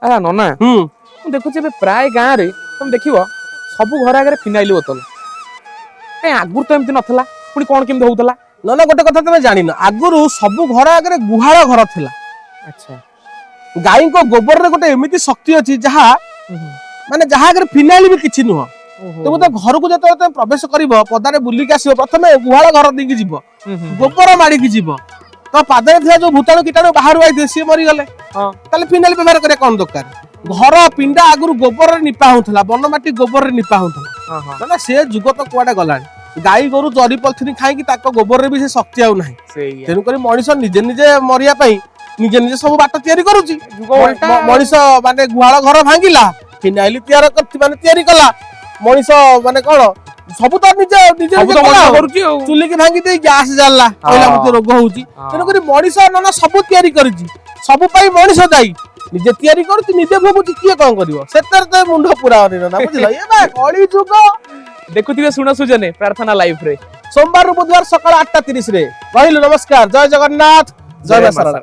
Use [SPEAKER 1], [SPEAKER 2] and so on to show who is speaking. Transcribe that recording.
[SPEAKER 1] आ नना देखुचे प्राय गाँव रे तुम देखियो सब घर आगे फिनाइल बोतल कहीं आगुर तो एमती नथला पुणी कौन केमती होउतला
[SPEAKER 2] ना गोटे कथा तुम जान आगुरी सब घर आगे गुहाल घर थिला।
[SPEAKER 1] अच्छा
[SPEAKER 2] गाई को गोबर रे गोटे एमिति शक्ति अच्छी जहाँ माने जहाँ आगे फिनाइल भी किछि नुह तुम तो घर को जो तुम प्रवेश कर पदारे बुलिक आस प्रथम गुहाल घर देकी जीव गोबर माड़िकी जीव तो पादरे था जो भूताणु कीटाणु बाहर आई सी मरीगले फिनाइल व्यवहार करें कौन दरकार घर पिंडा आगुरी गोबर निपा होता बनमाटी गोबर निपा होता से जुग तो कुआडे गला गाई गोरु जरी पलिथिन खाई गोबर भी से शक्ति आउ ना तेणुक मनीष निजे निजे मरिया निजे निजे सब बाट तैयारी करुची मनीष माने गुहाल घर भांगिला फिनाइल तैयारी कला मनीष माने कौन सब तो निजे निजे चुली की भांगी दे गैस जाला कहला मते रोग होउची तेणुक मनीष ना सब तैयारी करिची सब पाई मनीष दाई निजे तैयारी करुची निजे भोगुची किए कौन करिवो सेतर ते मुंड पुरा ना बुझिला ए बा कली जुग
[SPEAKER 1] देखुथिबे सुना सुजने प्रार्थना लाइव रे
[SPEAKER 2] सोमवार बुधवार सकाळ 8:30 रे रहिलु नमस्कार जय जगन्नाथ जय मां शारदा।